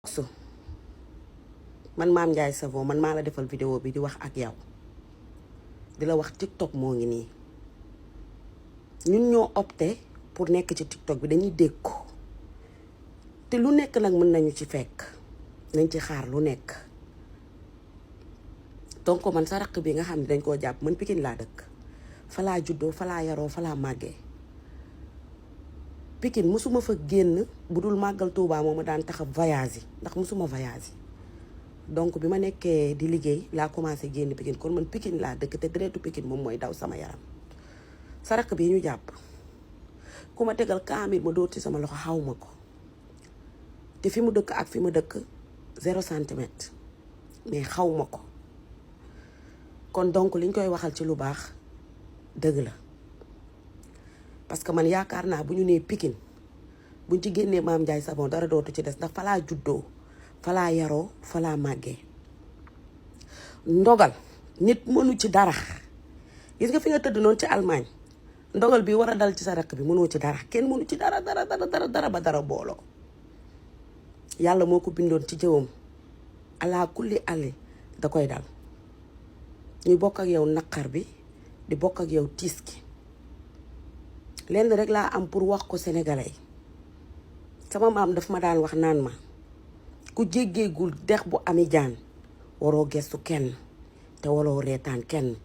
so man Mame Ndiaye Savon man maa la defal vidéo bi di wax ak yow di la wax TikTok moo ngi nii ñun ñoo opté pour nekk ci TikTok bi dañuy dégg ko te lu nekk nag mën nañu ci fekk nañ ci xaar lu nekk donc man sa raq bi nga xam ne dañ koo jàpp man Pikine laa dëkk fa laa juddoo fa laa yaroo fa laa màggee Pikine musuma fa génn bu dul màggal Tuubaa moo ma daan tax a voyage yi ndax musuma voyage yi donc bi ma nekkee di liggéey laa commencé génn Pikine kon man Pikine laa dëkk te deretu Pikine moom mooy daw sama yaram sa raq bi ñu jàpp ku ma tegal kaamir ma dóor ci sama loxo xaw ma ko te fi mu dëkk ak fi ma dëkk 0 centimètre mais xaw ma ko kon donc liñ koy waxal ci lu baax dëgg la parce que man yaakaar naa bu ñu nee Pikine buñ ci génnee Mame Ndiaye Savon dara dootu ci des ndax fa laa juddoo fa laa yaroo fa laa màggee ndogal nit mënu ci dara gis nga fi nga tëdd noonu ci Allemagne ndogal bi war a dal ci sa rakk bi mënoo ci dara kenn mënu ci dara ba dara booloo yàlla moo ko bindoon ci jëwam ala kulli ali da koy dal ñuy bokk ak yow naqar bi di bokk ak yow tiis gi lenn rek laa am pour wax ko sénégalais sama maam daf ma daan wax naan ma ku jéggeegul dex bu ami jaan waroo gestu kenn te waroo reetaan kenn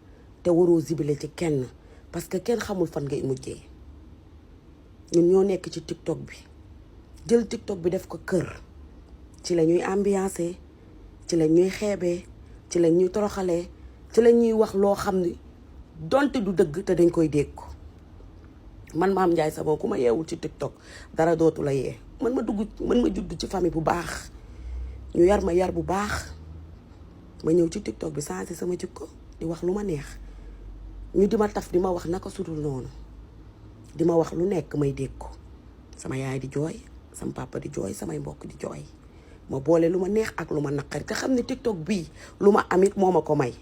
te waroo zibile ci kenn parce que kenn xamul fan ngay mujjee ñun ñoo nekk ci TikTok bi jël TikTok bi def ko kër ci la ñuy ambiancé ci la ñuy xeebee ci la ñuy toroxalee ci la ñuy wax loo xam ne donte du dëgg te dañ koy dégg ko man Mame Ndiaye Savon ku ma yeewul ci TikTok dara dootu la yee man ma judd ci famille bu baax ñu yar ma yar bu baax ma ñëw ci TikTok bi changé sama jikko di wax lu ma neex ñu di ma taf di ma wax naka sudul noonu di ma wax lu nekk may dégg ko sama yaay di jooy sama papa di jooy samay mbokk di jooy ma boole lu ma neex ak lu ma naqari te xam ne TikTok bii lu ma amit moo ma ko may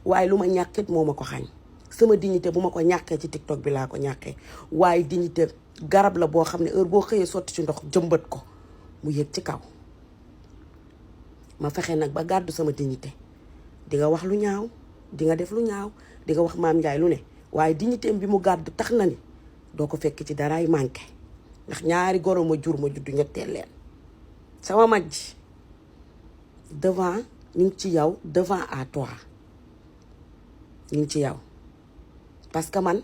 waaye lu ma ñàkkit moo ma ko xañ sama dignité bu ma ko ñàkkee ci TikTok bi laa ko ñàkkee waaye dignité garab la boo xam ne heure boo xëyee sotti ci ndox jëmbat ko mu yëg ci kaw ma fexe nag ba gàddu sama dignité di nga wax lu ñaaw di nga def lu ñaaw di nga wax Mame Ndiaye lu ne waaye dignité bi mu gàddu tax na ni doo ko fekk ci daraay manqué ndax ñaari goro ma jur ma juddu ñetteel leen sama mag ji devant ñu ngi ci yow devant à toi ñu ngi ci yow parce que man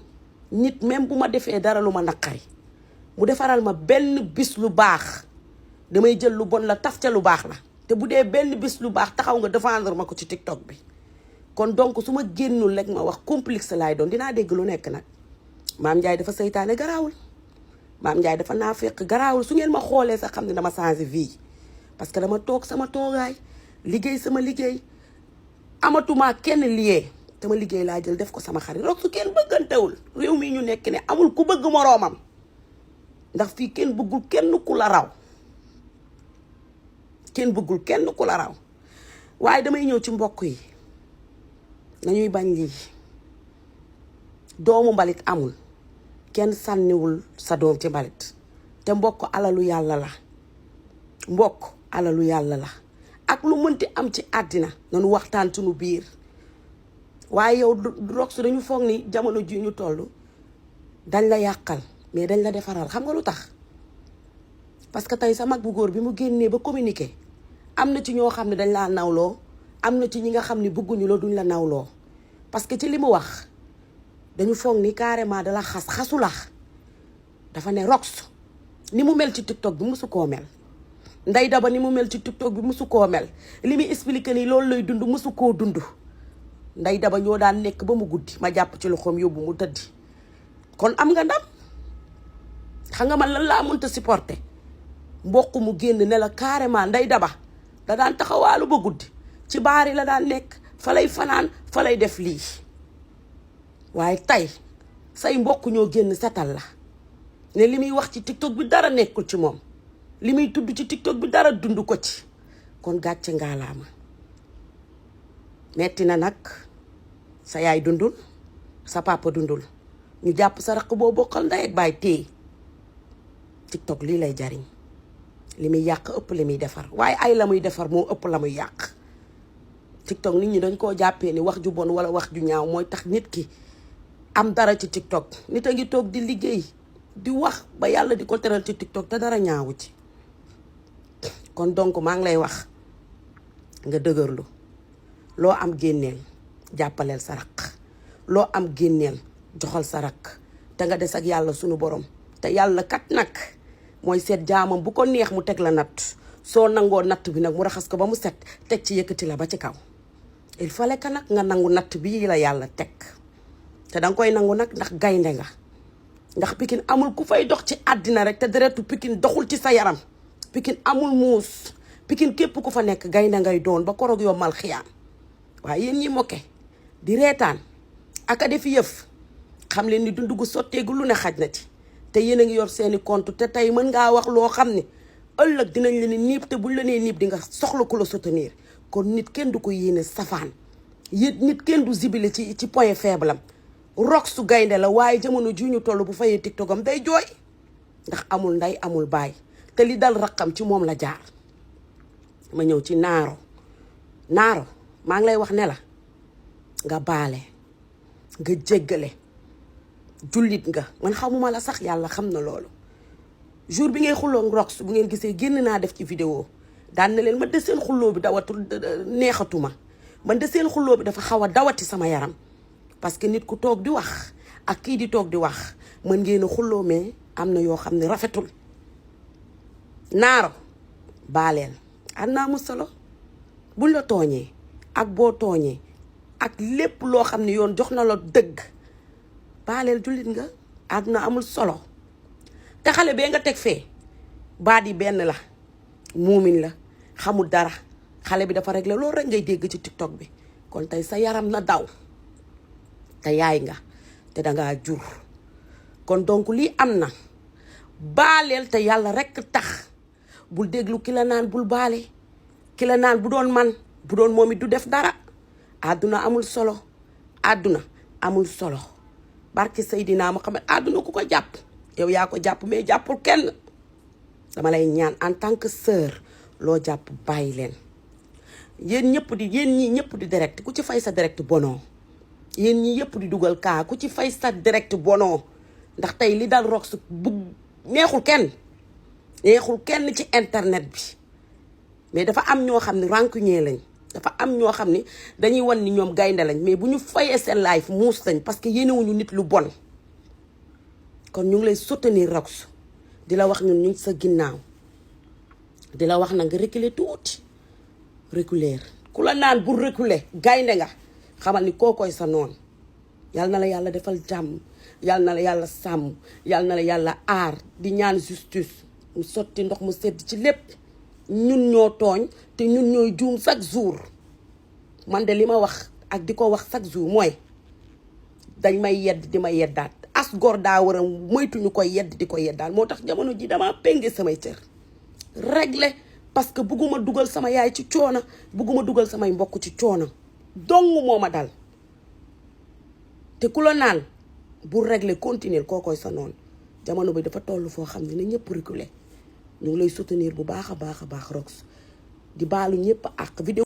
nit même bu ma defee dara lu ma naqari mu defaral ma benn bis lu baax damay jël lu bon la taf ca lu baax la te bu dee benn bis lu baax taxaw nga défendre ma ko ci TikTok bi kon donc su ma génnul rek ma wax complexe laay doon dinaa dégg lu nekk nag Mame Ndiaye dafa seytaane garaawul Mame Ndiaye dafa naafeq garaawul su ngeen ma xoolee sax xam ne dama changé vie parce que dama toog sama toogaay liggéey sama liggéey amatuma kenn liyee sama liggéey laa jël def ko sama xarit roog su kenn bëggantewul réew mi ñu nekk ne amul ku bëgg moroomam ndax fii kenn bëggul kenn ku la raw kenn bëggul kenn ku la raw waaye damay ñëw ci mbokk yi nañuy bañ lii doomu mbalit amul kenn sànniwul sa doom ci mbalit te mbokk alalu yàlla la mbokk alalu yàlla la ak lu mënti am ci àddina nanu waxtaan suñu biir waaye yow roog su dañu foog ni jamono ji ñu toll dañ la yàqal mais dañ la defaral xam nga lu tax parce que tey sa mag bu góor bi mu génnee ba communiquer am na ci ñoo xam ne dañ laa nawloo am na ci ñi nga xam ne bëgguñu la duñ la nawloo parce que ci li mu wax dañu foog ni carrément dala xasu la dafa ne rox ni mu mel ci TikTok bi musu koo mel Ndeye Daba ni mu mel ci TikTok bi musu koo mel li muy expliqué ni loolu lay dund musu koo dund Ndeye Daba ñoo daan nekk ba mu guddi ma jàpp ci loxoom yóbbu mu tëddi kon am nga ndam xam nga man lan laa mënta supporter mbokk mu génn ne la carrément Ndeye Daba da daan taxawaalu ba guddi ci baari la daan nekk fa lay fanaan fa lay def lii waaye tey say mbokk ñoo génn setal la ne li muy wax ci TikTok bi dara nekkul ci moom li muy tudd ci TikTok bi dara dund ko ci kon gàcce ngaalaama metti na nag sa yaay dundul sa papa dundul ñu jàpp sa rakk boo bokkal ndey ak baay téye TikTok lii lay jariñ li muy yàq ëpp li muy defar waaye ay la muy defar moo ëpp la muy yàq. TikTok nit ñi dañ koo jàppee ni wax ju bon wala wax ju ñaaw mooy tax nit ki am dara ci TikTok. nit a ngi toog di liggéey di wax ba yàlla di ko teral ci TikTok te dara ñaawu ci. kon donc maa ngi lay wax nga dëgërlu loo am génneel jàppaleel sa raq loo am génneel joxal sa raq te nga des ak yàlla sunu borom te yàlla kat nag mooy seet jaamam bu ko neex mu teg la natt soo nangoo natt bi nag mu raxas ko ba mu set teg ci yëkkati la ba ci kaw. il fallait que nag nga nangu natt bi la yàlla teg te danga koy nangu nag ndax gaynde nga ndax Pikine amul ku fay dox ci àddina rek te deretu Pikine doxul ci sa yaram. Pikine amul muus Pikine képp ku fa nekk gaynde ngay doon ba koroog yombal xiyaam waaye yéen ñi mokke di reetaan aka def yëf xam leen ni dundu gu sotteegu lu ne xaj na ci te yéen a ngi yor seeni compte te tey mën ngaa wax loo xam ni ëllëg dinañ la ni niib te buñ la nee niib di nga soxla ku la soutenir kon nit kenn du ko yéene safaan yéen nit kenn du zibile ci point faible am rok su gaynde la waaye jamono ji ñu toll bu fayee tiktokam day jooy ndax amul nday amul baay te li dal raqam ci moom la jaar. ma ñëw ci naaro maa ngi lay wax ne la nga baale nga jéggale jullit nga man xamuma la sax yàlla xam na loolu. jour bi ngay xulloon rox bu ngeen gisee génn naa def ci vidéo daan na leen man de seen xulloo bi dawatul neexatuma man de seen xulloo bi dafa xaw a dawati sama yaram parce que nit ku toog di wax ak kii di toog di wax mën ngeen a xulloo mais am na yoo xam ne rafetul. naaro baaleel am naa mu solo buñ la tooñee ak boo tooñee ak lépp loo xam ne yoon jox na la dëgg baaleel jullit nga àdduna amul solo. te xale bee nga teg fee baat yi benn la muumin la xamul dara xale bi dafa réglé loolu rek ngay dégg ci TikTok bi kon tey sa yaram na daw te yaay nga te dangaa jur kon donc lii am na baaleel te yàlla rek tax bul déglu ki la naan bul baale ki la naan bu doon man bu doon moom it du def dara. àdduna amul solo àdduna amul solo barki Seydina Muhammad àdduna ku ko jàpp yow yaa ko jàpp mais jàppul kenn. dama lay ñaan en tant que sœur loo jàpp bàyyi leen yéen ñii ñëpp di direct ku ci fay sa direct bonoo yéen ñi yëpp di dugal kaa ku ci fay sa direct bonoo ndax tey li dal rox bu neexul kenn ci internet bi mais dafa am ñoo xam ne rancunier lañ dafa am ñoo xam ne dañuy wan ni ñoom gaynde lañ mais bu ñu fayee seen life muus lañ parce que yéenewuñu nit lu bon. kon ñu ngi lay soutenir rox di la wax ñun ñu ngi sa ginnaaw di la wax na nga reculer tuuti reculer ku la naan bu reculer gaynde nga xamal ni kookoy sa noon. yal na la yàlla defal jàmm yal na la yàlla sàmm yal na la yàlla aar di ñaan justice mu sotti ndox mu sedd ci lépp. ñun ñoo tooñ te ñun ñooy juum chaque jour man de li ma wax ak di ko wax chaque jour mooy dañ may yedd di ma yeddaat as góor daa war a moytuñu koy yedd di ko yeddaat moo tax jamono ji dama pénge samay cër régler parce que bugguma dugal sama yaay ci coono bugguma dugal samay mbokk ci coono dong moo ma dal te ku la naan bu régler continuer kookoy sa noonu jamono bi dafa toll foo xam ne na ñëpp reculer ñu ngi lay soutenir bu baax a baax rox di baalu ñëpp ak vidéo